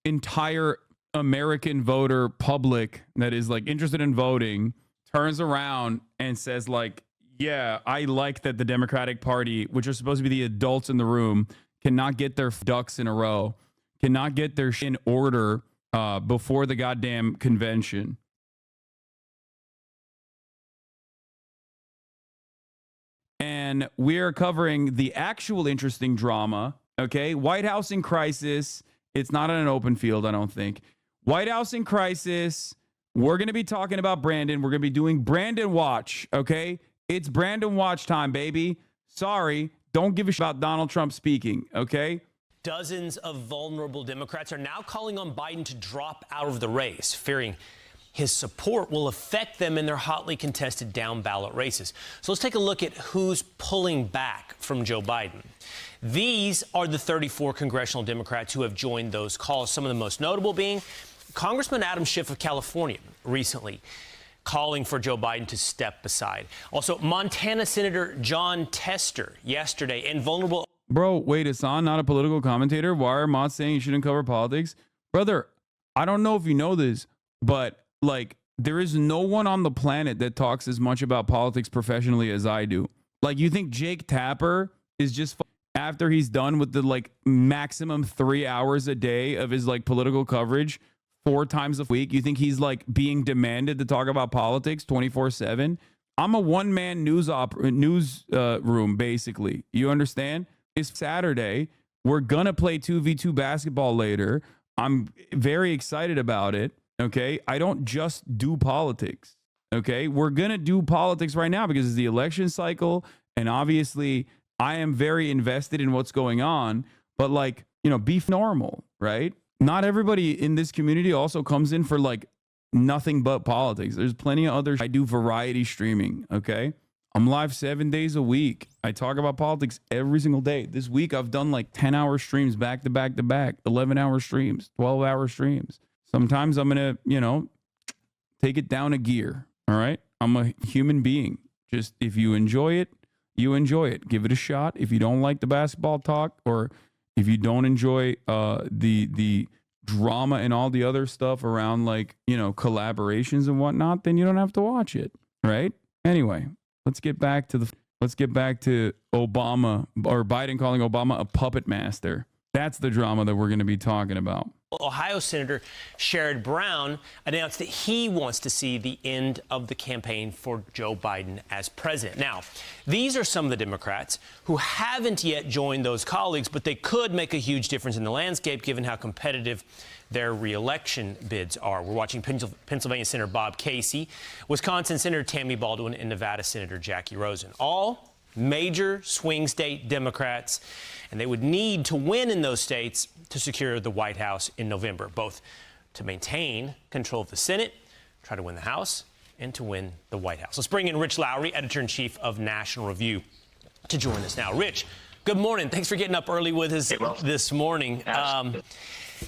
entire American voter public that is like interested in voting turns around and says like, yeah, I like that the Democratic Party, which are supposed to be the adults in the room, cannot get their ducks in a row, cannot get their shit in order before the goddamn convention. And we're covering the actual interesting drama, okay? White House in crisis. It's not on an open field, I don't think. White House in crisis. We're going to be talking about Brandon. We're going to be doing Brandon Watch, okay? It's Brandon Watch time, baby. Sorry, don't give a shit about Donald Trump speaking, okay? Dozens of vulnerable Democrats are now calling on Biden to drop out of the race, fearing his support will affect them in their hotly contested down-ballot races. So let's take a look at who's pulling back from Joe Biden. These are the 34 congressional Democrats who have joined those calls, some of the most notable being Congressman Adam Schiff of California recently calling for Joe Biden to step aside. Also, Montana Senator John Tester yesterday, and vulnerable... Bro, wait, Hasan, not a political commentator? Why are mods saying you shouldn't cover politics? Brother, I don't know if you know this, but, like, there is no one on the planet that talks as much about politics professionally as I do. Like, you think Jake Tapper is just... after he's done with the, like, maximum 3 hours a day of his, like, political coverage 4 times a week, you think he's, like, being demanded to talk about politics 24/7? I'm a one-man news room, basically. You understand? It's Saturday. We're going to play 2v2 basketball later. I'm very excited about it, okay? I don't just do politics, okay? We're going to do politics right now because it's the election cycle, and obviously I am very invested in what's going on, but, like, you know, be normal, right? Not everybody in this community also comes in for, like, nothing but politics. There's plenty of others. I do variety streaming, okay? I'm live 7 days a week. I talk about politics every single day. This week, I've done like 10-hour streams back to back to back, 11-hour streams, 12-hour streams. Sometimes I'm going to, you know, take it down a gear, all right? I'm a human being. Just if you enjoy it, you enjoy it. Give it a shot. If you don't like the basketball talk, or if you don't enjoy the drama and all the other stuff around, like, you know, collaborations and whatnot, then you don't have to watch it, right? Anyway, let's get back to Obama, or Biden calling Obama a puppet master. That's the drama that we're going to be talking about. Ohio Senator Sherrod Brown announced that he wants to see the end of the campaign for Joe Biden as president. Now, these are some of the Democrats who haven't yet joined those colleagues, but they could make a huge difference in the landscape given how competitive their re-election bids are. We're watching Pennsylvania Senator Bob Casey, Wisconsin Senator Tammy Baldwin, and Nevada Senator Jackie Rosen. All major swing state Democrats, and they would need to win in those states to secure the White House in November, both to maintain control of the Senate, try to win the House, and to win the White House. Let's bring in Rich Lowry, editor-in-chief of National Review, to join us now. Rich, good morning. Thanks for getting up early with us this morning.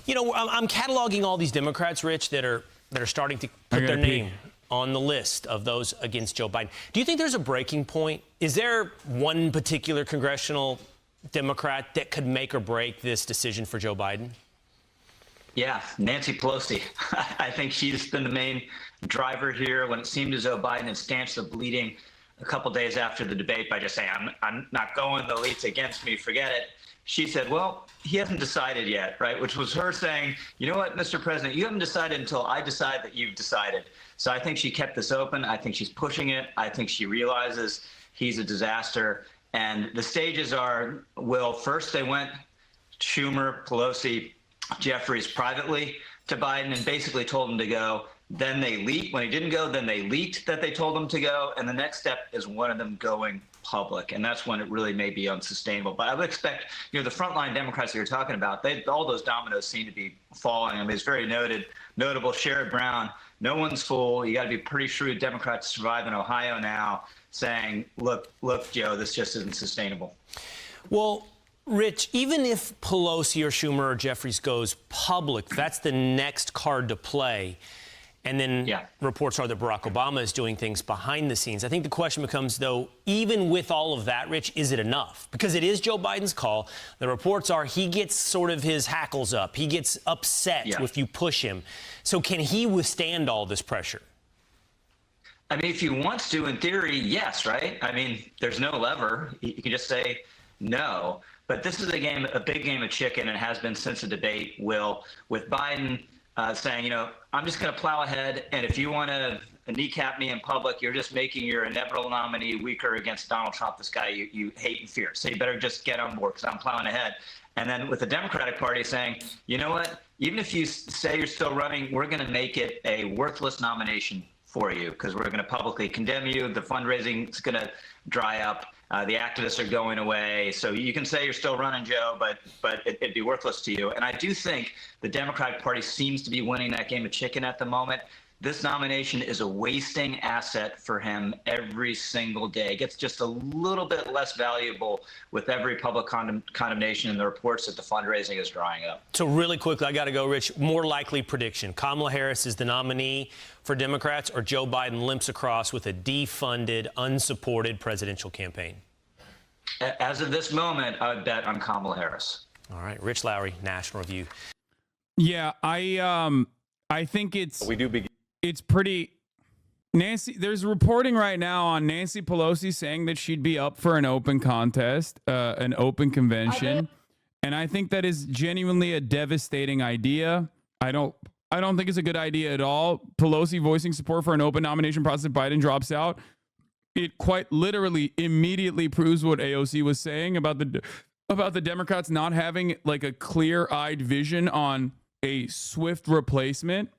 You know, I'm cataloging all these Democrats, Rich, that are starting to put their name on the list of those against Joe Biden. Do you think there's a breaking point? Is there one particular congressional Democrat that could make or break this decision for Joe Biden? Yeah, Nancy Pelosi. I think she's been the main driver here. When it seemed as though Biden had stanched the bleeding a couple days after the debate by just saying, I'm not going, the elite's against me, forget it. She said, well, he hasn't decided yet, right? Which was her saying, you know what, Mr. President, you haven't decided until I decide that you've decided. So I think she kept this open. I think she's pushing it. I think she realizes he's a disaster. And the stages are, Will, first they went Schumer, Pelosi, Jeffries privately to Biden and basically told him to go. Then they leaked. When he didn't go, then they leaked that they told him to go. And the next step is one of them going public. And that's when it really may be unsustainable. But I would expect, you know, the frontline Democrats that you're talking about, all those dominoes seem to be falling. I mean, it's very notable. Sherrod Brown, no one's fool. You got to be pretty shrewd Democrat to survive in Ohio now, saying, look, Joe, this just isn't sustainable. Well, Rich, even if Pelosi or Schumer or Jeffries goes public, that's the next card to play. And then reports are that Barack Obama is doing things behind the scenes. I think the question becomes, though, even with all of that, Rich, is it enough? Because it is Joe Biden's call. The reports are he gets sort of his hackles up. He gets upset if you push him. So can he withstand all this pressure? I mean, if he wants to, in theory, yes, right? I mean, there's no lever. You can just say no. But this is a big game of chicken, and has been since the debate, Will, with Biden saying, you know, I'm just going to plow ahead, and if you want to kneecap me in public, you're just making your inevitable nominee weaker against Donald Trump, this guy you hate and fear. So you better just get on board because I'm plowing ahead. And then with the Democratic Party saying, you know what, even if you say you're still running, we're going to make it a worthless nomination for you because we're going to publicly condemn you. The fundraising is going to dry up. The activists are going away. So you can say you're still running, Joe, but it'd be worthless to you. And I do think the Democratic Party seems to be winning that game of chicken at the moment. This nomination is a wasting asset for him every single day. It gets just a little bit less valuable with every public condemnation and the reports that the fundraising is drying up. So really quickly, I got to go, Rich. More likely prediction. Kamala Harris is the nominee for Democrats, or Joe Biden limps across with a defunded, unsupported presidential campaign? As of this moment, I would bet on Kamala Harris. All right. Rich Lowry, National Review. Yeah, I think it's pretty. Nancy, there's reporting right now on Nancy Pelosi saying that she'd be up for an open contest, an open convention. And I think that is genuinely a devastating idea. I don't think it's a good idea at all. Pelosi voicing support for an open nomination process if Biden drops out. It quite literally immediately proves what AOC was saying about the Democrats not having like a clear-eyed vision on a swift replacement.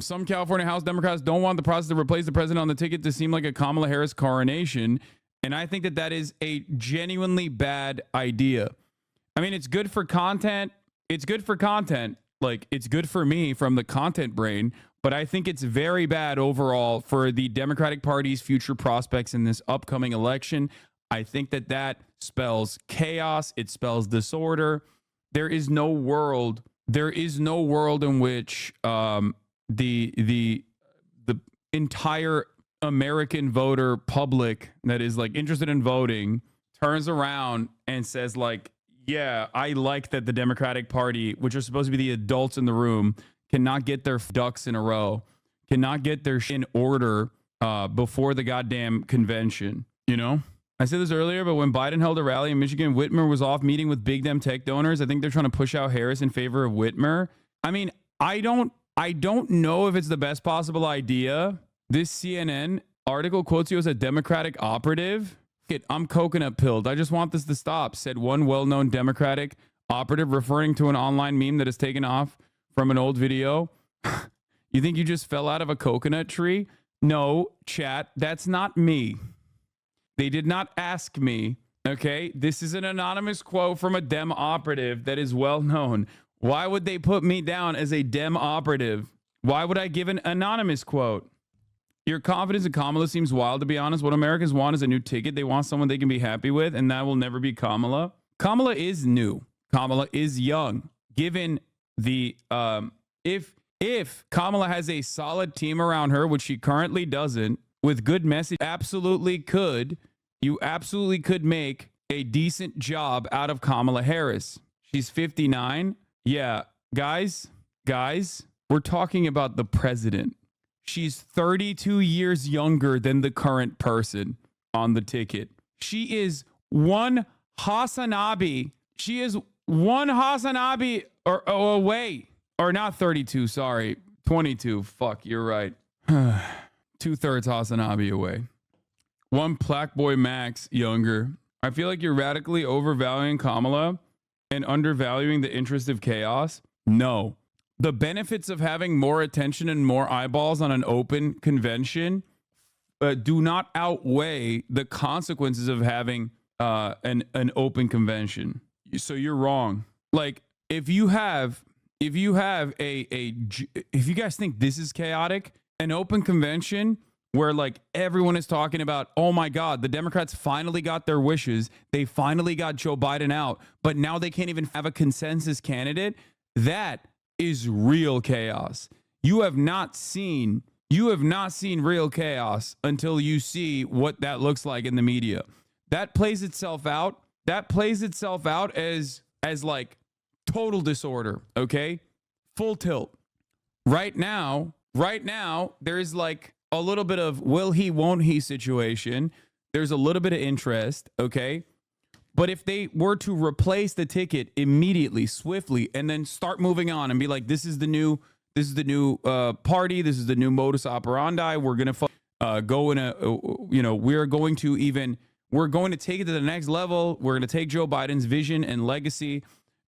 Some California House Democrats don't want the process to replace the president on the ticket to seem like a Kamala Harris coronation. And I think that is a genuinely bad idea. I mean, it's good for content. It's good for content. Like, it's good for me from the content brain. But I think it's very bad overall for the Democratic Party's future prospects in this upcoming election. I think that spells chaos. It spells disorder. There is no world in which the entire American voter public that is like interested in voting turns around and says like, yeah, I like that the Democratic Party, which are supposed to be the adults in the room, cannot get their ducks in a row, cannot get their shit in order before the goddamn convention. You know, I said this earlier, but when Biden held a rally in Michigan, Whitmer was off meeting with big damn tech donors. I think they're trying to push out Harris in favor of Whitmer. I mean, I don't know if it's the best possible idea. This CNN article quotes you as a Democratic operative. I'm coconut pilled. I just want this to stop, said one well-known Democratic operative, referring to an online meme that is taken off from an old video. You think you just fell out of a coconut tree? No, chat, that's not me. They did not ask me. Okay, this is an anonymous quote from a Dem operative that is well known. Why would they put me down as a Dem operative? Why would I give an anonymous quote? Your confidence in Kamala seems wild, to be honest. What Americans want is a new ticket. They want someone they can be happy with, and that will never be Kamala. Kamala is new. Kamala is young. Given the if Kamala has a solid team around her, which she currently doesn't, with good message, you absolutely could make a decent job out of Kamala Harris. She's 59. Yeah, guys, we're talking about the president. She's 32 years younger than the current person on the ticket. She is one HasanAbi. She is one HasanAbi or away. Or not 32, sorry. 22. Fuck, you're right. 2/3 HasanAbi away. One Black Boy Max younger. I feel like you're radically overvaluing Kamala and undervaluing the interest of chaos. No. The benefits of having more attention and more eyeballs on an open convention do not outweigh the consequences of having an open convention. So you're wrong. Like, if you guys think this is chaotic, an open convention where like everyone is talking about, oh my God, the Democrats finally got their wishes. They finally got Joe Biden out, but now they can't even have a consensus candidate. That is real chaos. You have not seen real chaos until you see what that looks like in the media. That plays itself out. That plays itself out as like total disorder, okay? Full tilt. Right now, there's like a little bit of will he, won't he situation. There's a little bit of interest, okay? But if they were to replace the ticket immediately, swiftly, and then start moving on and be like, this is the new party, this is the new modus operandi, we're going to go in a, we're going to take it to the next level. We're going to take Joe Biden's vision and legacy,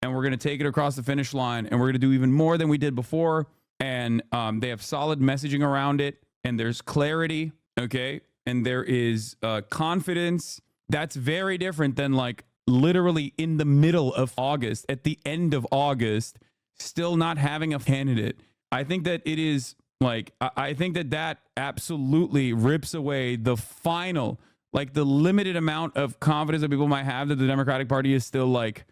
and we're going to take it across the finish line, and we're going to do even more than we did before. And they have solid messaging around it, and there's clarity, okay? And there is confidence. That's very different than like literally in the middle of August, at the end of August, still not having a candidate. I think that it is like, I think that absolutely rips away the final, like the limited amount of confidence that people might have that the Democratic Party is still like,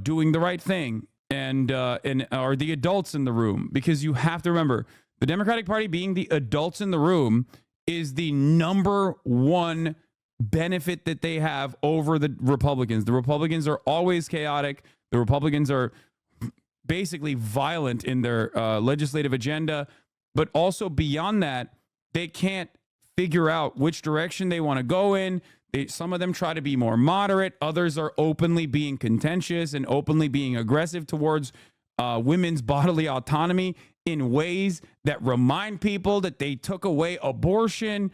doing the right thing and are the adults in the room. Because you have to remember, the Democratic Party being the adults in the room is the number one benefit that they have over the Republicans. The Republicans are always chaotic. The Republicans are basically violent in their legislative agenda, but also beyond that, they can't figure out which direction they want to go in. Some of them try to be more moderate. Others are openly being contentious and openly being aggressive towards women's bodily autonomy in ways that remind people that they took away abortion,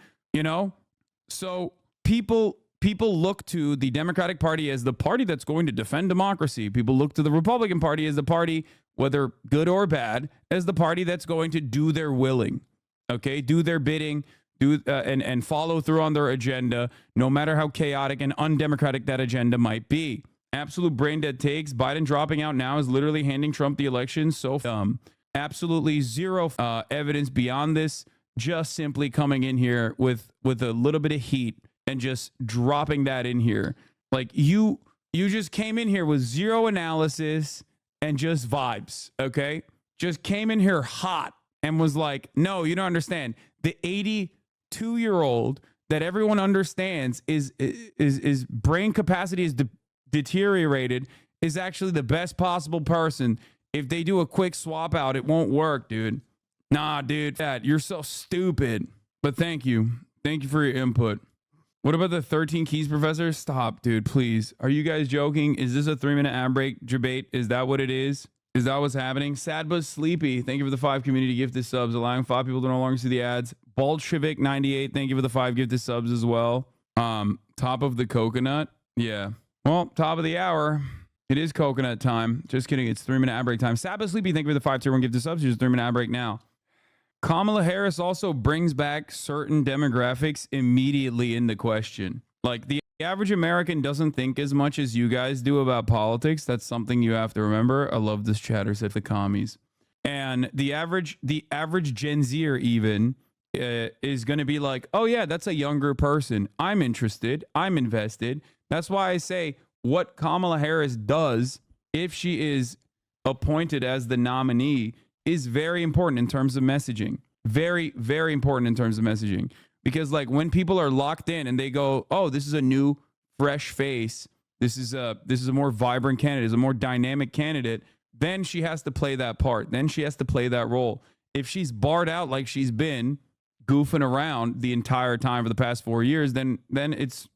So people look to the Democratic Party as the party that's going to defend democracy. People look to the Republican Party as the party, whether good or bad, as the party that's going to do their willing, okay, do their bidding, and follow through on their agenda, no matter how chaotic and undemocratic that agenda might be. Absolute brain dead takes. Biden dropping out now is literally handing Trump the election. So absolutely zero evidence beyond this. Just simply coming in here with a little bit of heat and just dropping that in here. Like you just came in here with zero analysis and just vibes, okay? Just came in here hot and was like, no, you don't understand. The 82-year-old that everyone understands is brain capacity is deteriorated is actually the best possible person. If they do a quick swap out, it won't work, dude. Nah, dude, you're so stupid. But thank you. Thank you for your input. What about the 13 keys, professor? Stop, dude, please. Are you guys joking? Is this a 3-minute ad break debate? Is that what it is? Is that what's happening? Sad but sleepy. Thank you for the 5 community gifted subs, allowing 5 people to no longer see the ads. Bolshevik 98. Thank you for the 5 gifted subs as well. Top of the coconut. Yeah. Well, top of the hour. It is coconut time. Just kidding. It's 3-minute ad break time. Sad but sleepy. Thank you for the 5 tier 1 gifted subs. Here's a 3-minute ad break now. Kamala Harris also brings back certain demographics immediately into question. Like the average American doesn't think as much as you guys do about politics. That's something you have to remember. I love this chatter, said the commies. And the average Gen Zer even is going to be like, oh yeah, that's a younger person. I'm interested. I'm invested. That's why I say what Kamala Harris does, if she is appointed as the nominee, is very important in terms of messaging. Very, very important in terms of messaging. Because like when people are locked in and they go, oh, this is a new fresh face. This is a more vibrant candidate, is a more dynamic candidate. Then she has to play that part. Then she has to play that role. If she's barred out like she's been goofing around the entire time for the past 4 years, then it's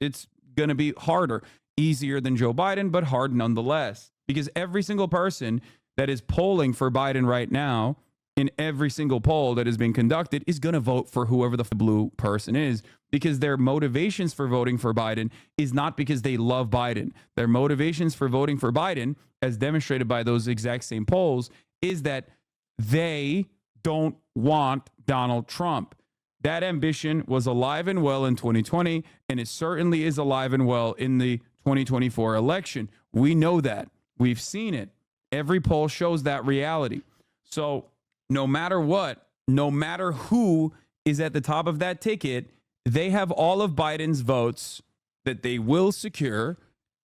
going to be harder. Easier than Joe Biden, but hard nonetheless. Because every single person that is polling for Biden right now, in every single poll that is being conducted, is going to vote for whoever the blue person is, because their motivations for voting for Biden is not because they love Biden. Their motivations for voting for Biden, as demonstrated by those exact same polls, is that they don't want Donald Trump. That ambition was alive and well in 2020, and it certainly is alive and well in the 2024 election. We know that. We've seen it. Every poll shows that reality. So no matter what, no matter who is at the top of that ticket, they have all of Biden's votes that they will secure,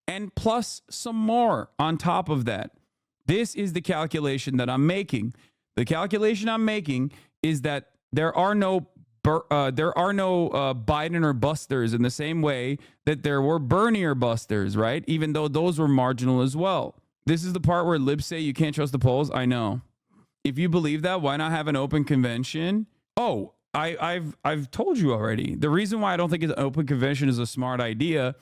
and plus some more on top of that. This is the calculation that I'm making. The calculation I'm making is that there are no Biden or busters in the same way that there were Bernie or busters, right? Even though those were marginal as well. This is the part where libs say you can't trust the polls. I know. If you believe that, why not have an open convention? Oh, I've told you already. The reason why I don't think an open convention is a smart idea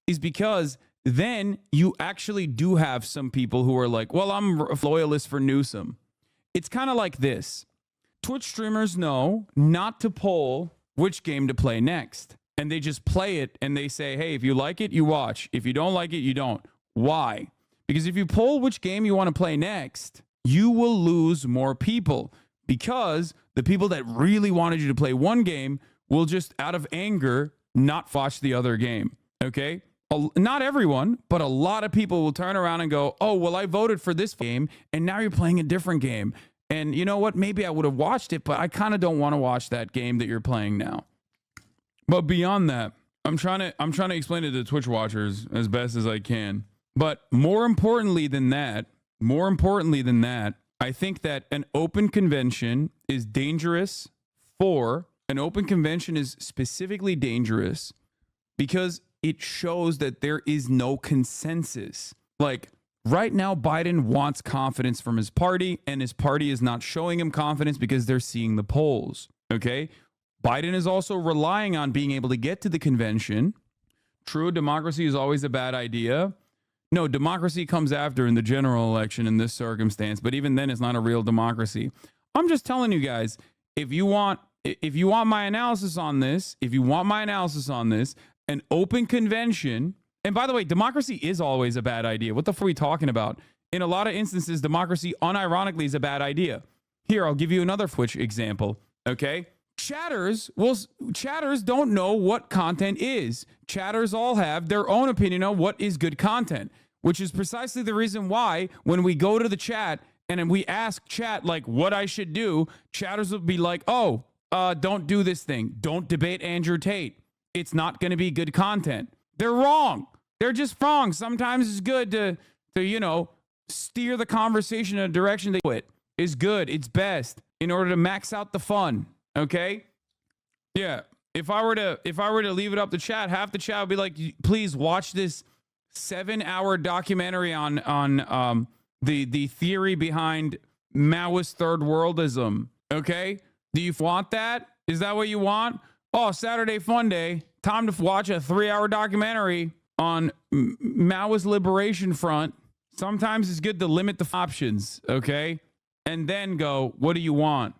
is because then you actually do have some people who are like, well, I'm a loyalist for Newsom. It's kind of like this. Twitch streamers know not to poll which game to play next. And they just play it and they say, hey, if you like it, you watch. If you don't like it, you don't. Why? Because if you poll which game you want to play next, you will lose more people because the people that really wanted you to play one game will just out of anger not watch the other game. Okay? Not everyone, but a lot of people will turn around and go, oh, well, I voted for this game and now you're playing a different game. And you know what? Maybe I would have watched it, but I kind of don't want to watch that game that you're playing now. But beyond that, I'm trying to explain it to Twitch watchers as best as I can. But more importantly than that, I think that an open convention is dangerous an open convention is specifically dangerous because it shows that there is no consensus. Like, right now, Biden wants confidence from his party, and his party is not showing him confidence because they're seeing the polls. Okay? Biden is also relying on being able to get to the convention. True, democracy is always a bad idea. No, democracy comes after in the general election in this circumstance, but even then, it's not a real democracy. I'm just telling you guys, if you want my analysis on this, an open convention. And by the way, democracy is always a bad idea. What the fuck are we talking about? In a lot of instances, democracy unironically is a bad idea. Here, I'll give you another Twitch example. Okay? Chatters don't know what content is. Chatters all have their own opinion on what is good content, which is precisely the reason why when we go to the chat and we ask chat like what I should do, chatters will be like, oh, don't do this thing. Don't debate Andrew Tate. It's not going to be good content. They're wrong. They're just wrong. Sometimes it's good to steer the conversation in a direction they quit. Is good. It's best in order to max out the fun. Okay? Yeah. If I were to leave it up to chat, half the chat would be like, please watch this 7-hour documentary on the theory behind Maoist third worldism. Okay? Do you want that? Is that what you want? Oh, Saturday fun day. Time to watch a 3-hour documentary on Maoist Liberation Front. Sometimes it's good to limit the options, okay? And then go, what do you want?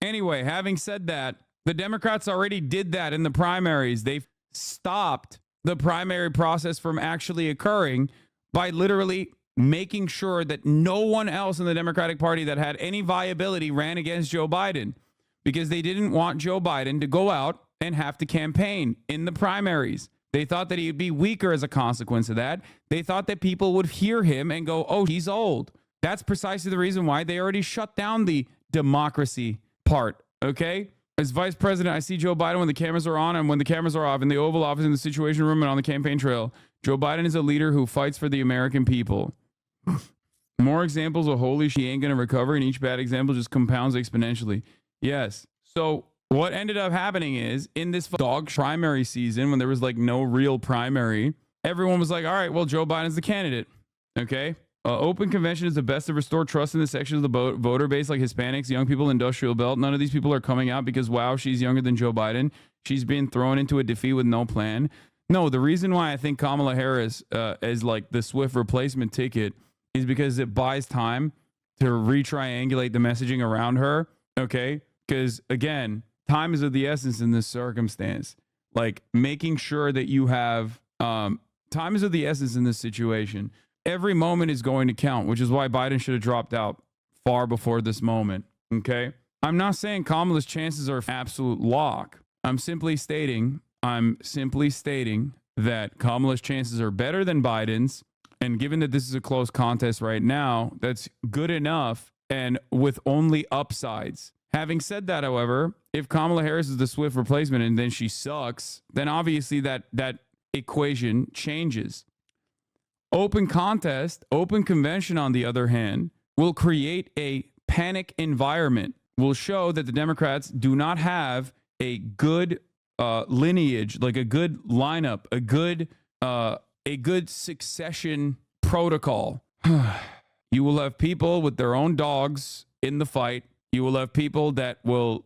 Anyway, having said that, the Democrats already did that in the primaries. They've stopped the primary process from actually occurring by literally making sure that no one else in the Democratic Party that had any viability ran against Joe Biden because they didn't want Joe Biden to go out and have to campaign in the primaries. They thought that he'd be weaker as a consequence of that. They thought that people would hear him and go, oh, he's old. That's precisely the reason why they already shut down the democracy part, okay? As vice president, I see Joe Biden when the cameras are on and when the cameras are off in the Oval Office, in the Situation Room, and on the campaign trail. Joe Biden is a leader who fights for the American people. More examples of holy she ain't gonna recover, and each bad example just compounds exponentially. Yes. So what ended up happening is in this dog primary season, when there was like no real primary, everyone was like, all right, well, Joe Biden's the candidate. Okay. Open convention is the best to restore trust in the section of the voter base, like Hispanics, young people, industrial belt. None of these people are coming out because, wow, she's younger than Joe Biden. She's been thrown into a defeat with no plan. No, the reason why I think Kamala Harris is like the swift replacement ticket is because it buys time to re-triangulate the messaging around her. Okay. Because again, time is of the essence in this circumstance. Like making sure that you have time is of the essence in this situation. Every moment is going to count, which is why Biden should have dropped out far before this moment. Okay. I'm not saying Kamala's chances are absolute lock. I'm simply stating that Kamala's chances are better than Biden's. And given that this is a close contest right now, that's good enough and with only upsides. Having said that, however, if Kamala Harris is the swift replacement and then she sucks, then obviously that equation changes. Open contest, open convention, on the other hand, will create a panic environment will show that the Democrats do not have a good lineage, like a good lineup, a good succession protocol. You will have people with their own dogs in the fight. You will have people that will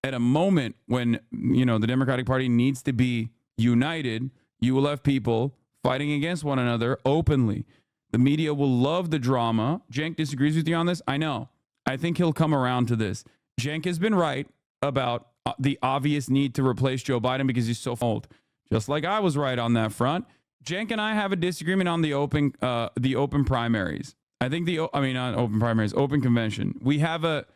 at a moment when, you know, the Democratic Party needs to be united, you will have people fighting against one another openly. The media will love the drama. Cenk disagrees with you on this. I know. I think he'll come around to this. Cenk has been right about the obvious need to replace Joe Biden because he's so old. Just like I was right on that front. Cenk and I have a disagreement on the open primaries. I think not open primaries, open convention. We have a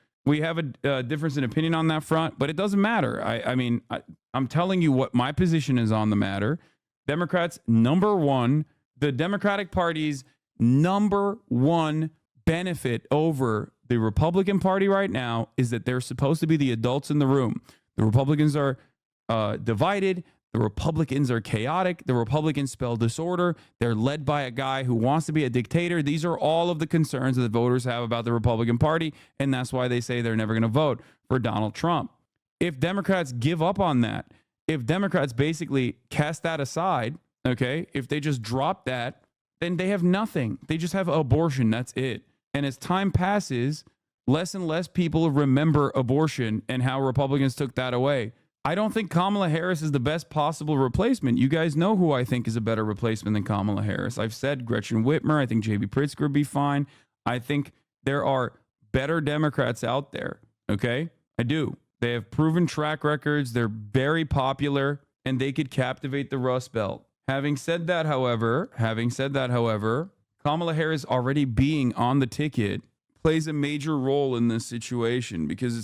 difference in opinion on that front, but it doesn't matter. I'm telling you what my position is on the matter. Democrats, number one, the Democratic Party's number one benefit over the Republican Party right now is that they're supposed to be the adults in the room. The Republicans are divided. The Republicans are chaotic. The Republicans spell disorder. They're led by a guy who wants to be a dictator. These are all of the concerns that the voters have about the Republican Party, and that's why they say they're never going to vote for Donald Trump. If Democrats give up on that, if Democrats basically cast that aside, okay, if they just drop that, then they have nothing. They just have abortion. That's it. And as time passes, less and less people remember abortion and how Republicans took that away. I don't think Kamala Harris is the best possible replacement. You guys know who I think is a better replacement than Kamala Harris. I've said Gretchen Whitmer. I think J.B. Pritzker would be fine. I think there are better Democrats out there. Okay? I do. They have proven track records. They're very popular, and they could captivate the Rust Belt. Having said that, however, Kamala Harris already being on the ticket plays a major role in this situation because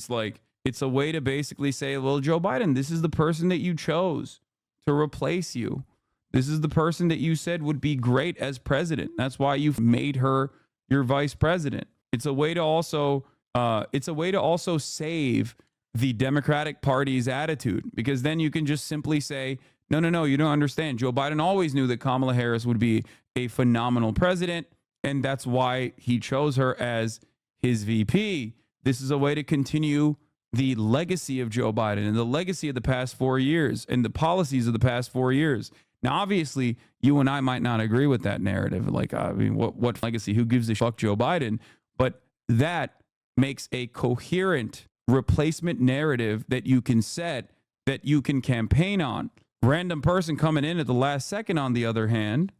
it's a way to basically say, well, Joe Biden, this is the person that you chose to replace you. This is the person that you said would be great as president. That's why you've made her your vice president. It's a way to also save the Democratic Party's attitude, because then you can just simply say, no, you don't understand. Joe Biden always knew that Kamala Harris would be a phenomenal president, and that's why he chose her as his VP. This is a way to continue the legacy of Joe Biden and the legacy of the past 4 years and the policies of the past 4 years. Now, obviously, you and I might not agree with that narrative. What legacy? Who gives a fuck Joe Biden? But that makes a coherent replacement narrative that you can set, that you can campaign on. Random person coming in at the last second, on the other hand,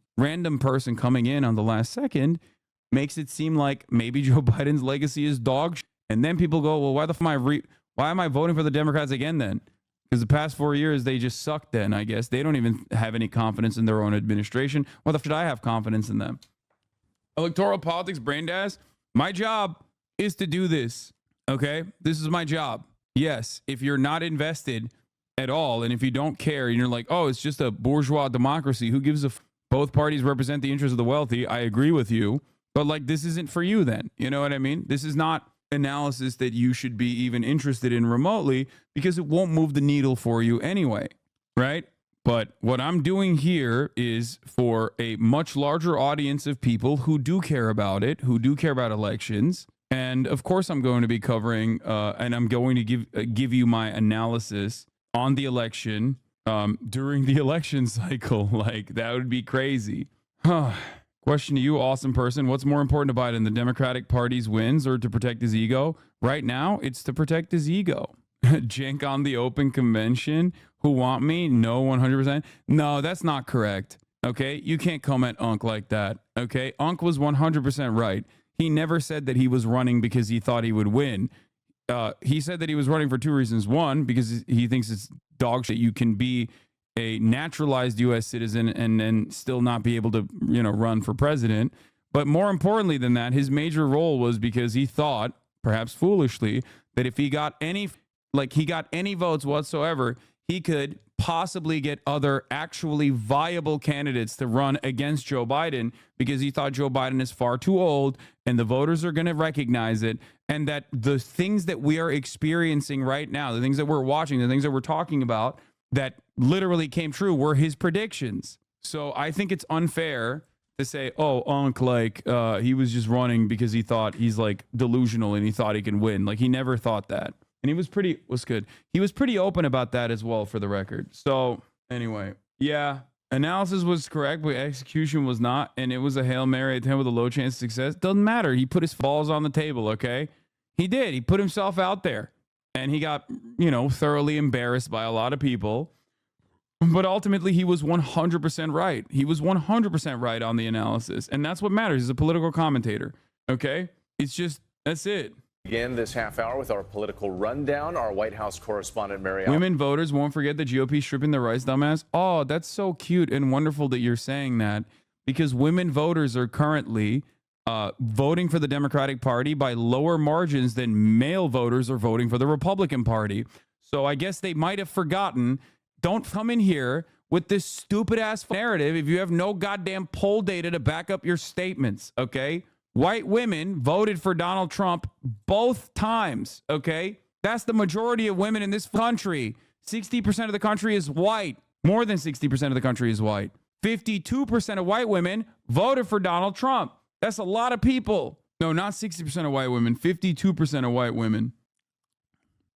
makes it seem like maybe Joe Biden's legacy is dog shit. And then people go, well, why am I voting for the Democrats again then? Because the past 4 years, they just sucked then, I guess. They don't even have any confidence in their own administration. Why the fuck should I have confidence in them? Electoral politics, braindass. My job is to do this, okay? This is my job. Yes, if you're not invested at all, and if you don't care, and you're like, oh, it's just a bourgeois democracy, who gives a f-? Both parties represent the interests of the wealthy. I agree with you. But, this isn't for you then. You know what I mean? This is not analysis that you should be even interested in remotely, because it won't move the needle for you anyway, right? But what I'm doing here is for a much larger audience of people who do care about it, who do care about elections. And of course, I'm going to be covering and I'm going to give you my analysis on the election during the election cycle. That would be crazy. Question to you, awesome person. What's more important to Biden, the Democratic Party's wins or to protect his ego? Right now, it's to protect his ego. Cenk on the open convention. Who want me? No, 100%. No, that's not correct. Okay? You can't come at Unc like that. Okay? Unc was 100% right. He never said that he was running because he thought he would win. He said that he was running for two reasons. One, because he thinks it's dog shit. You can be a naturalized U.S. citizen and then still not be able to, run for president. But more importantly than that, his major role was because he thought, perhaps foolishly, that if he got any votes whatsoever, he could possibly get other actually viable candidates to run against Joe Biden, because he thought Joe Biden is far too old and the voters are going to recognize it. And that the things that we are experiencing right now, the things that we're watching, the things that we're talking about, that literally came true were his predictions. So I think it's unfair to say, oh, like he was just running because he thought he's like delusional and he thought he can win. Like he never thought that. And he was good. He was pretty open about that as well, for the record. So anyway, yeah, analysis was correct, but execution was not. And it was a Hail Mary attempt with a low chance of success. Doesn't matter. He put his balls on the table. Okay. He did. He put himself out there and he got, thoroughly embarrassed by a lot of people. But ultimately, he was 100% right. He was 100% right on the analysis. And that's what matters. He's a political commentator. Okay? It's just, that's it. Begin this half hour with our political rundown. Our White House correspondent, Mary. Women voters won't forget the GOP stripping their rights, dumbass. Oh, that's so cute and wonderful that you're saying that, because women voters are currently voting for the Democratic Party by lower margins than male voters are voting for the Republican Party. So I guess they might have forgotten. Don't come in here with this stupid ass narrative if you have no goddamn poll data to back up your statements, okay? White women voted for Donald Trump both times, okay? That's the majority of women in this country. 60% of the country is white. More than 60% of the country is white. 52% of white women voted for Donald Trump. That's a lot of people. No, not 60% of white women, 52% of white women.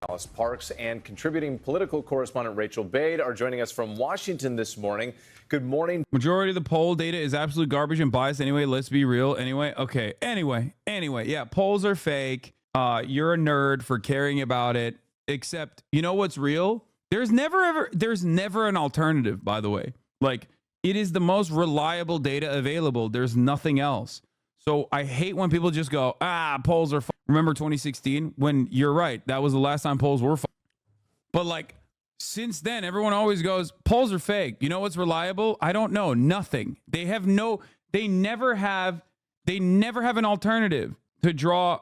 Alice Parks and contributing political correspondent Rachel Bade are joining us from Washington this morning. Good morning. Majority of the poll data is absolute garbage and biased anyway. Let's be real. Anyway. Okay. Anyway. Yeah. Polls are fake. You're a nerd for caring about it. Except, you know what's real? There's never an alternative, by the way. Like, it is the most reliable data available. There's nothing else. So I hate when people just go, polls are remember 2016 when you're right. That was the last time polls were But like since then, everyone always goes, polls are fake. You know what's reliable? I don't know. Nothing. They never have an alternative to draw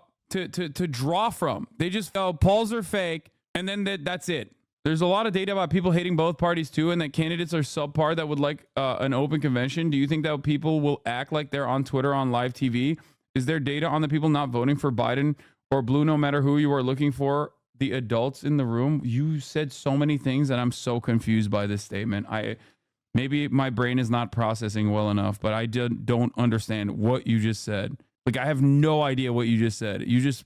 from. They just go, polls are fake. And then that's it. There's a lot of data about people hating both parties too, and that candidates are subpar that would like an open convention. Do you think that people will act like they're on Twitter, on live TV? Is there data on the people not voting for Biden or blue, no matter who you are looking for, the adults in the room? You said so many things and I'm so confused by this statement. Maybe my brain is not processing well enough, but I don't understand what you just said. Like, I have no idea what you just said. You just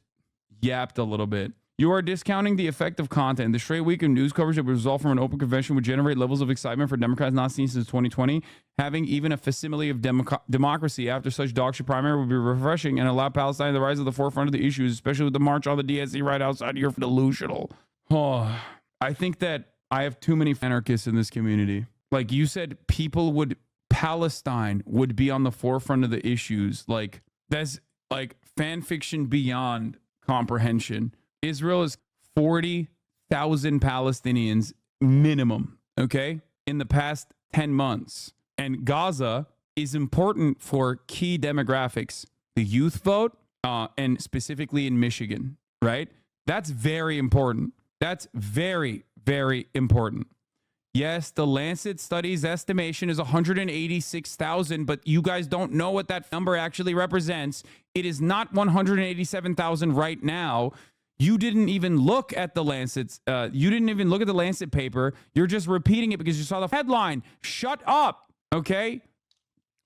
yapped a little bit. You are discounting the effect of content. The straight week of news coverage that would result from an open convention would generate levels of excitement for Democrats not seen since 2020. Having even a facsimile of democracy after such dogshit primary would be refreshing and allow Palestine to rise to the forefront of the issues, especially with the march on the DSC right outside here. Delusional. Oh, I think that I have too many anarchists in this community. Like you said, Palestine would be on the forefront of the issues. Like, that's like fan fiction beyond comprehension. Israel is 40,000 Palestinians minimum, okay, in the past 10 months. And Gaza is important for key demographics, the youth vote, and specifically in Michigan, right? That's very important. That's very, very important. Yes, the Lancet study's estimation is 186,000, but you guys don't know what that number actually represents. It is not 187,000 right now. You didn't even look at the Lancet. You didn't even look at the Lancet paper. You're just repeating it because you saw the headline. Shut up. Okay.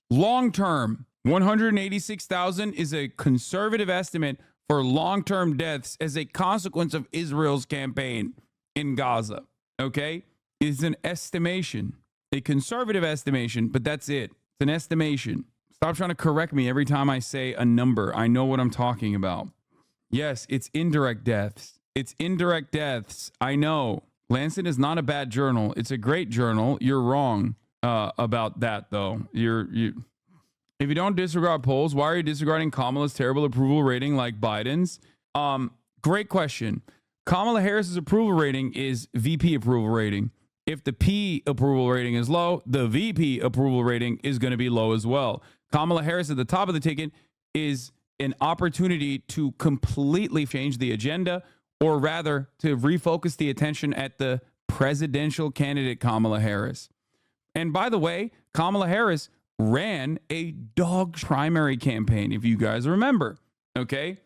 Long term, 186,000 is a conservative estimate for long-term deaths as a consequence of Israel's campaign in Gaza. Okay. It's an estimation, a conservative estimation, but that's it. It's an estimation. Stop trying to correct me every time I say a number. I know what I'm talking about. Yes, it's indirect deaths. It's indirect deaths. I know. Lancet is not a bad journal. It's a great journal. You're wrong about that, though. If you don't disregard polls, why are you disregarding Kamala's terrible approval rating like Biden's? Great question. Kamala Harris's approval rating is VP approval rating. If the P approval rating is low, the VP approval rating is going to be low as well. Kamala Harris at the top of the ticket is an opportunity to completely change the agenda, or rather to refocus the attention at the presidential candidate, Kamala Harris. And by the way, Kamala Harris ran a dog primary campaign, if you guys remember. Okay?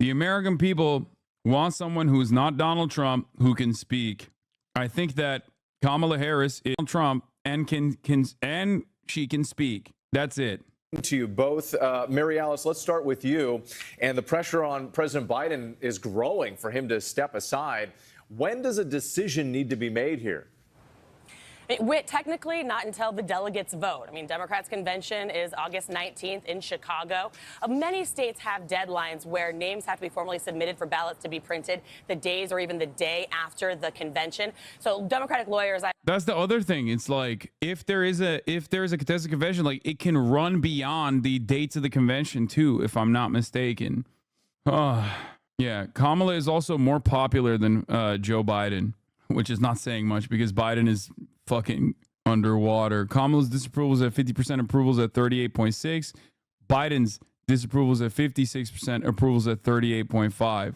The American people want someone who's not Donald Trump who can speak. I think that Kamala Harris is Donald Trump and she can speak. That's it. to you both. Mary Alice, let's start with you. And the pressure on President Biden is growing for him to step aside. When does a decision need to be made here? Technically, not until the delegates vote. I mean, Democrats' convention is August 19th in Chicago. Many states have deadlines where names have to be formally submitted for ballots to be printed the days or even the day after the convention. So Democratic lawyers... That's the other thing. It's like if there is a contested convention, like it can run beyond the dates of the convention too, if I'm not mistaken. Yeah, Kamala is also more popular than Joe Biden, which is not saying much because Biden is fucking underwater. Kamala's disapproval is at 50%, approvals at 38.6. Biden's disapproval is at 56%, approvals at 38.5.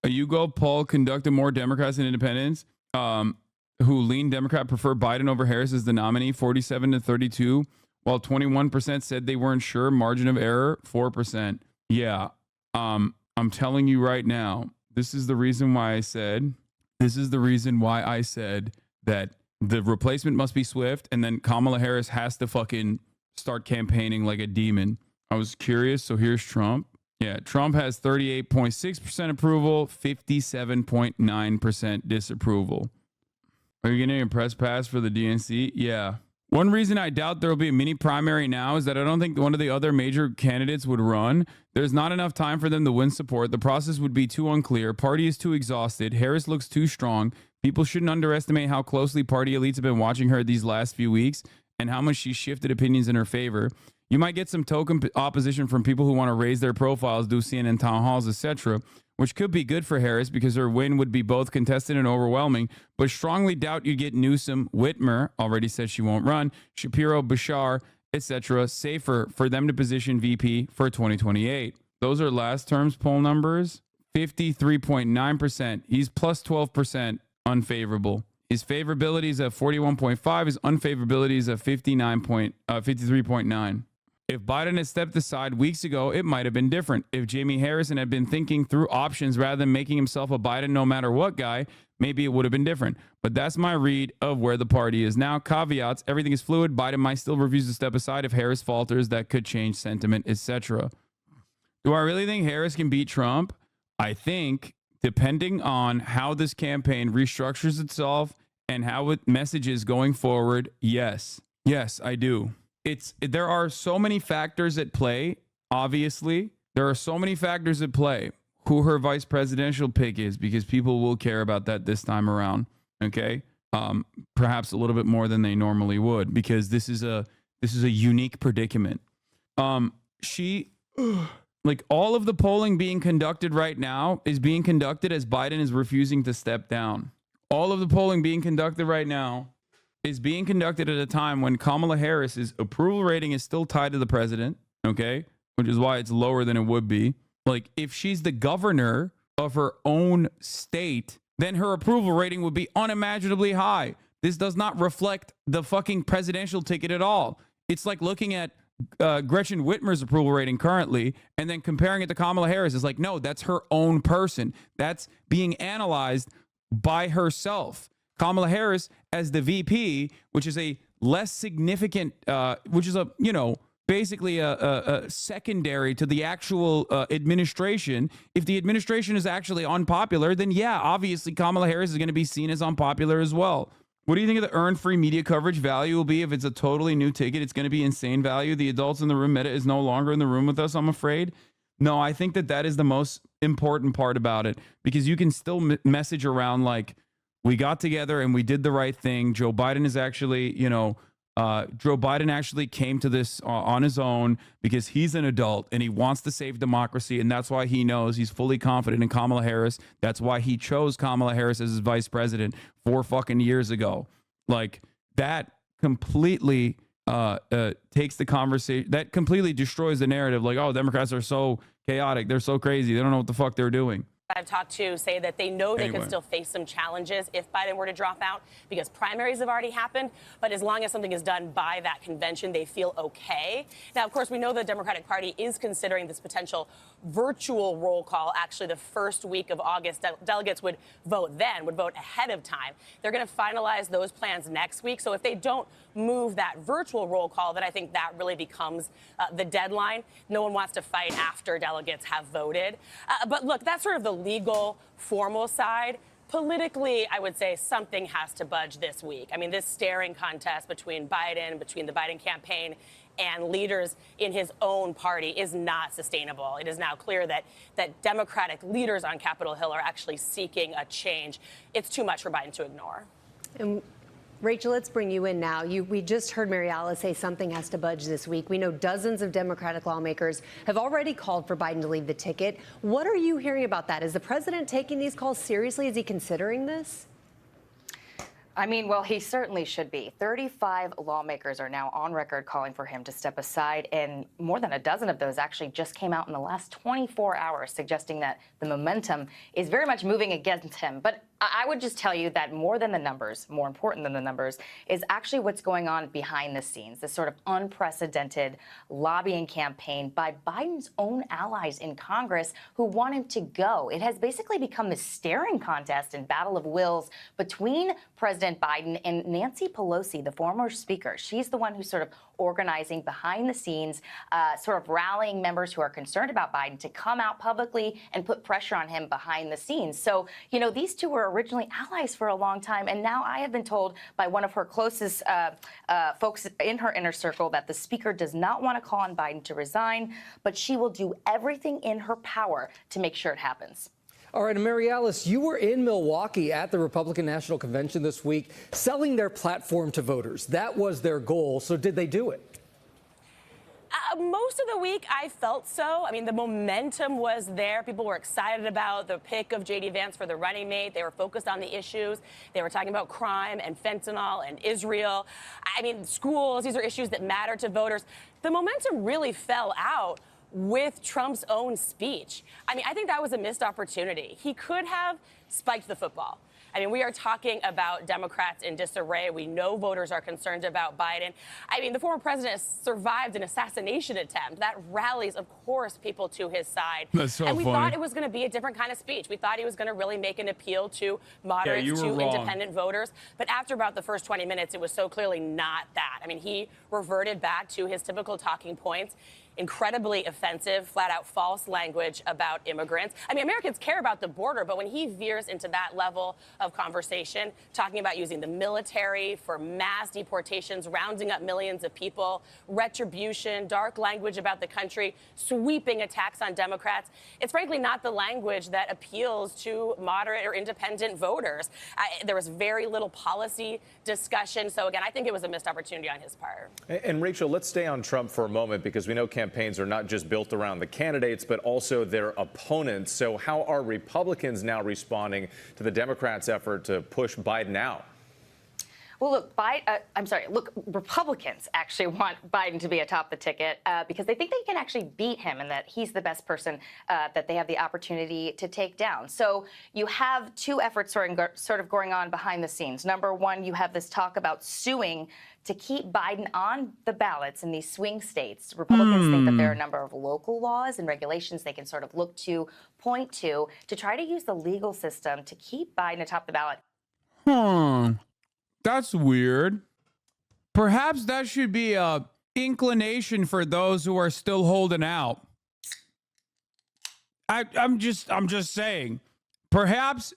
A YouGov poll conducted more Democrats and independents who lean Democrat prefer Biden over Harris as the nominee, 47 to 32, while 21% said they weren't sure. Margin of error, 4%. Yeah, I'm telling you right now, this is the reason why I said that the replacement must be swift, and then Kamala Harris has to fucking start campaigning like a demon. I was curious, so here's Trump. Yeah, Trump has 38.6% approval, 57.9% disapproval. Are you getting a press pass for the DNC? Yeah. One reason I doubt there will be a mini primary now is that I don't think one of the other major candidates would run. There's not enough time for them to win support. The process would be too unclear. Party is too exhausted. Harris looks too strong. People shouldn't underestimate how closely party elites have been watching her these last few weeks and how much she shifted opinions in her favor. You might get some token opposition from people who want to raise their profiles, do CNN town halls, etc., which could be good for Harris because her win would be both contested and overwhelming, but strongly doubt you'd get Newsom. Whitmer already said she won't run, Shapiro, Bashar, etc., safer for them to position VP for 2028. Those are last term's poll numbers. 53.9%. He's plus 12% unfavorable. His favorability is at 41.5. His unfavorability is at 53.9. If Biden had stepped aside weeks ago, it might have been different. If Jamie Harrison had been thinking through options rather than making himself a Biden no matter what guy, maybe it would have been different. But that's my read of where the party is now. Caveats, everything is fluid. Biden might still refuse to step aside if Harris falters. That could change sentiment, etc. Do I really think Harris can beat Trump? I think, depending on how this campaign restructures itself and how it messages going forward, yes. Yes, I do. There are so many factors at play, obviously. There are so many factors at play who her vice presidential pick is, because people will care about that this time around, okay? Perhaps a little bit more than they normally would, because this is a unique predicament. Like, all of the polling being conducted right now is being conducted as Biden is refusing to step down. All of the polling being conducted right now is being conducted at a time when Kamala Harris's approval rating is still tied to the president, okay? Which is why it's lower than it would be. Like, if she's the governor of her own state, then her approval rating would be unimaginably high. This does not reflect the fucking presidential ticket at all. It's like looking at Gretchen Whitmer's approval rating currently and then comparing it to Kamala Harris. It's like, no, that's her own person. That's being analyzed by herself. Kamala Harris as the VP, which is a less significant, which is basically a secondary to the actual administration. If the administration is actually unpopular, then yeah, obviously Kamala Harris is going to be seen as unpopular as well. What do you think of the earned free media coverage value will be if it's a totally new ticket? It's going to be insane value. The adults in the room, Meta is no longer in the room with us, I'm afraid. No, I think that is the most important part about it, because you can still message around like, we got together and we did the right thing. Joe Biden is actually, Joe Biden actually came to this on his own because he's an adult and he wants to save democracy. And that's why he knows he's fully confident in Kamala Harris. That's why he chose Kamala Harris as his vice president 4 fucking years ago. Like, that completely takes the conversation, that completely destroys the narrative. Like, oh, Democrats are so chaotic. They're so crazy. They don't know what the fuck they're doing. I've talked to say that they know they could still face some challenges if Biden were to drop out, because primaries have already happened. But as long as something is done by that convention, they feel okay. Now, of course, we know the Democratic Party is considering this potential virtual roll call, actually the first week of August. Delegates would vote ahead of time. They're going to finalize those plans next week. So if they don't move that virtual roll call, then I think that really becomes the deadline. No one wants to fight after delegates have voted. But look, that's sort of the legal, formal side. Politically, I would say something has to budge this week. I mean, this staring contest between the Biden campaign and leaders in his own party is not sustainable. It is now clear that Democratic leaders on Capitol Hill are actually seeking a change. It's too much for Biden to ignore. And Rachel, let's bring you in now. We just heard Mary Alice say something has to budge this week. We know dozens of Democratic lawmakers have already called for Biden to leave the ticket. What are you hearing about that? Is the president taking these calls seriously? Is he considering this? I mean, well, he certainly should be. 35 lawmakers are now on record calling for him to step aside, and more than a dozen of those actually just came out in the last 24 hours, suggesting that the momentum is very much moving against him. But I would just tell you that more than the numbers, more important than the numbers, is actually what's going on behind the scenes, this sort of unprecedented lobbying campaign by Biden's own allies in Congress who want him to go. It has basically become this staring contest and battle of wills between President Biden and Nancy Pelosi, the former speaker. She's the one who's sort of organizing behind the scenes, sort of rallying members who are concerned about Biden to come out publicly and put pressure on him behind the scenes. So, you know, these two were originally allies for a long time, and now I have been told by one of her closest folks in her inner circle that the speaker does not want to call on Biden to resign, but she will do everything in her power to make sure it happens. All right, and Mary Alice, you were in Milwaukee at the Republican National Convention this week, selling their platform to voters. That was their goal. So did they do it? Most of the week, I felt so. I mean, the momentum was there. People were excited about the pick of J.D. Vance for the running mate. They were focused on the issues. They were talking about crime and fentanyl and Israel. I mean, schools, these are issues that matter to voters. The momentum really fell out with Trump's own speech. I mean, I think that was a missed opportunity. He could have spiked the football. I mean, we are talking about Democrats in disarray. We know voters are concerned about Biden. I mean, the former president has survived an assassination attempt. That rallies, of course, people to his side. That's so and we funny. thought it was going to be a different kind of speech. We thought he was going to really make an appeal to moderates, to independent voters. But after about the first 20 minutes, it was so clearly not that. I mean, he reverted back to his typical talking points. Incredibly offensive, flat-out false language about immigrants. I mean, Americans care about the border, but when he veers into that level of conversation, talking about using the military for mass deportations, rounding up millions of people, retribution, dark language about the country, sweeping attacks on Democrats, it's frankly not the language that appeals to moderate or independent voters. There was very little policy discussion. So, again, I think it was a missed opportunity on his part. And Rachel, let's stay on Trump for a moment, because we know campaigns are not just built around the candidates, but also their opponents. So how are Republicans now responding to the Democrats' effort to push Biden out? Well, look, Republicans actually want Biden to be atop the ticket because they think they can actually beat him and that he's the best person that they have the opportunity to take down. So you have two efforts sort of going on behind the scenes. Number one, you have this talk about suing to keep Biden on the ballots in these swing states. Republicans think that there are a number of local laws and regulations they can sort of look to, point to try to use the legal system to keep Biden atop the ballot. That's weird. Perhaps that should be a inclination for those who are still holding out. I'm just saying. Perhaps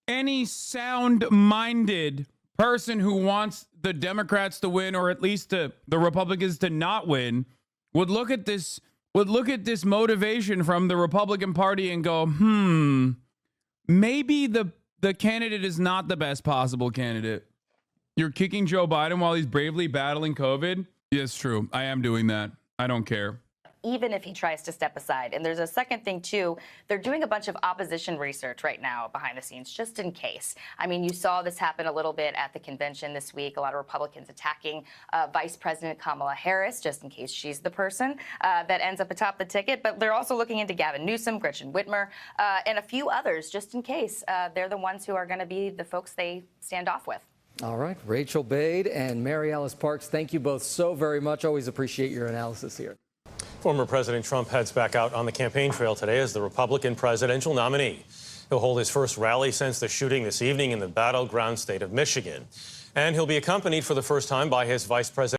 any sound-minded person who wants the Democrats to win, or at least the Republicans to not win, would look at this motivation from the Republican Party and go, maybe the candidate is not the best possible candidate. You're kicking Joe Biden while he's bravely battling COVID? Yes, true. I am doing that. I don't care. Even if he tries to step aside. And there's a second thing, too. They're doing a bunch of opposition research right now behind the scenes, just in case. I mean, you saw this happen a little bit at the convention this week. A lot of Republicans attacking Vice President Kamala Harris, just in case she's the person that ends up atop the ticket. But they're also looking into Gavin Newsom, Gretchen Whitmer, and a few others, just in case they're the ones who are going to be the folks they stand off with. All right. Rachel Bade and Mary Alice Parks, thank you both so very much. Always appreciate your analysis here. Former President Trump heads back out on the campaign trail today as the Republican presidential nominee. He'll hold his first rally since the shooting this evening in the battleground state of Michigan. And he'll be accompanied for the first time by his vice president.